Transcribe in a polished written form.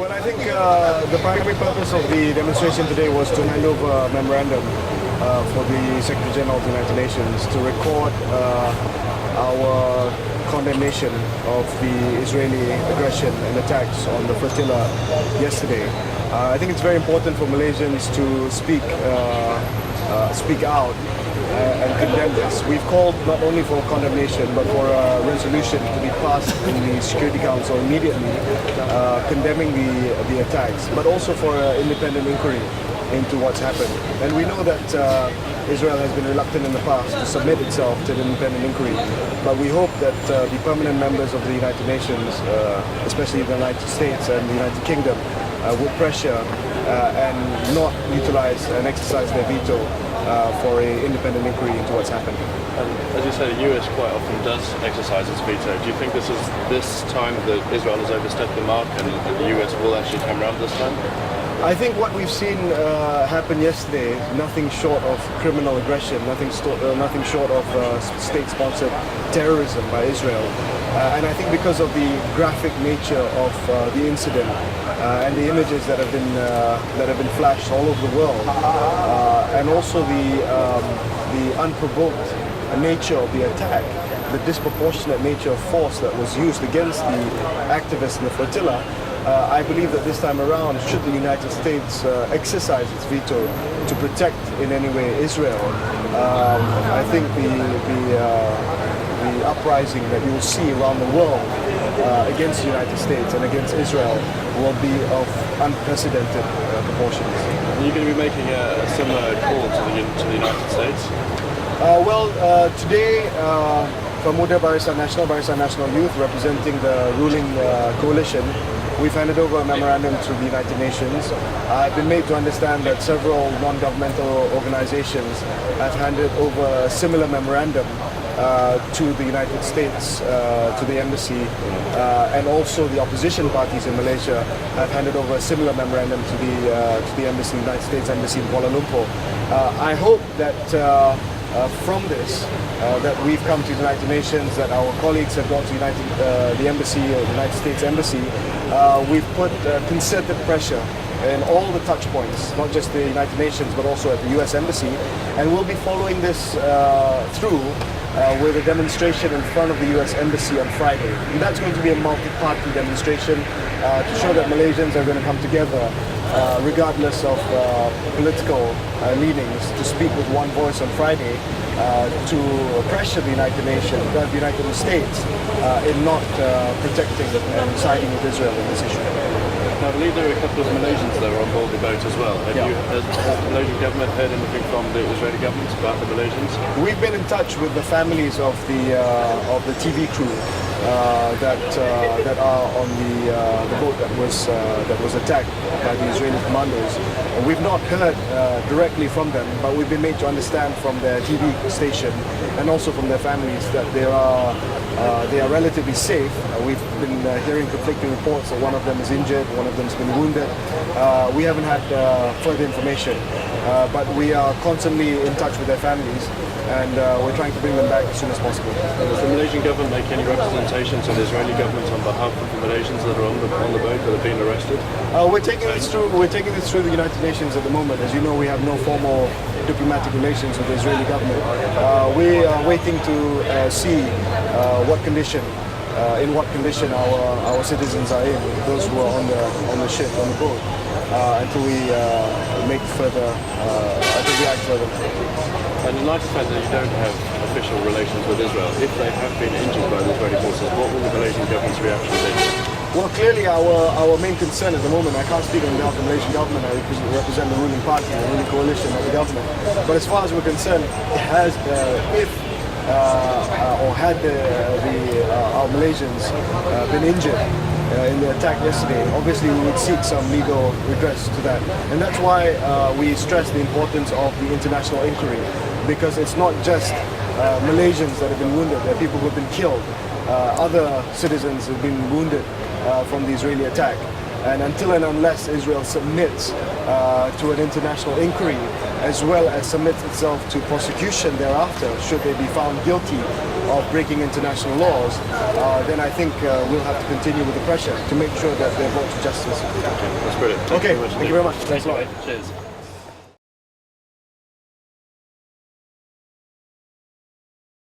Well, I think the primary purpose of the demonstration today was to hand over a memorandum for the Secretary General of the United Nations to record our condemnation of the Israeli aggression and attacks on the flotilla yesterday. I think it's very important for Malaysians to speak out and condemn this. We've called not only for condemnation but for a resolution to be passed in the Security Council immediately condemning the attacks, but also for an independent inquiry into what's happened. And we know that Israel has been reluctant in the past to submit itself to an independent inquiry, but we hope that the permanent members of the United Nations, especially the United States and the United Kingdom, would pressure and not utilize and exercise their veto for an independent inquiry into what's happened. And as you say, the US quite often does exercise its veto. Do you think this is this time that Israel has overstepped the mark and the US will actually come around this time? I think what we've seen happen yesterday, nothing short of criminal aggression, nothing short of state-sponsored terrorism by Israel. And I think because of the graphic nature of the incident and the images that have been flashed all over the world, and also the unprovoked nature of the attack, the disproportionate nature of force that was used against the activists in the flotilla, I believe that this time around, should the United States exercise its veto to protect in any way Israel, I think the uprising that you will see around the world against the United States and against Israel will be of unprecedented proportions. Are you going to be making a similar call to the United States? Today, Pemuda Barisan Nasional Youth, representing the ruling coalition, we've handed over a memorandum to the United Nations. I've been made to understand that several non-governmental organizations have handed over a similar memorandum to the United States, to the embassy, and also the opposition parties in Malaysia have handed over a similar memorandum to the embassy, United States Embassy in Kuala Lumpur. I hope that from this, that we've come to the United Nations, that our colleagues have gone to the embassy, or the United States Embassy. We've put concerted pressure in all the touch points, not just the United Nations, but also at the US Embassy. And we'll be following this through with a demonstration in front of the US Embassy on Friday. And that's going to be a multi-party demonstration to show that Malaysians are going to come together regardless of political leanings, to speak with one voice on Friday to pressure the United Nations, the United States, in not protecting and siding with Israel in this issue. Now, I believe there are a couple of Malaysians that are on board the boat as well. Has the Malaysian government heard anything from the Israeli government about the Malaysians? We've been in touch with the families of the TV crew that are on the boat that was attacked by the Israeli commandos. We've not heard directly from them, but we've been made to understand from their TV station and also from their families that they are relatively safe. We've been hearing conflicting reports that one of them is injured, one of them's been wounded. We haven't had further information, but we are constantly in touch with their families, and we're trying to bring them back as soon as possible. Does the Malaysian government make any representation to the Israeli government on behalf of the Malaysians that are on the boat that have been arrested? We're taking this through the United Nations at the moment. As you know, we have no formal diplomatic relations with the Israeli government. We are waiting to see in what condition our citizens are in, those who are on the ship, on the boat, until we act further. And in light of the fact that you don't have official relations with Israel, if they have been injured by the Israeli forces, what will the Malaysian government's reaction be? Well, clearly our main concern at the moment, I can't speak on behalf of the Malaysian government, I represent the ruling party, the ruling coalition of the government. But as far as we're concerned, had our Malaysians been injured in the attack yesterday, obviously we would seek some legal redress to that. And that's why we stress the importance of the international inquiry, because it's not just Malaysians that have been wounded, there are people who have been killed, other citizens have been wounded from the Israeli attack. And until and unless Israel submits to an international inquiry, as well as submit itself to prosecution thereafter, should they be found guilty of breaking international laws, then I think we'll have to continue with the pressure to make sure that they're brought to justice. That's brilliant. Okay, thank you very much. Thanks a lot. Cheers.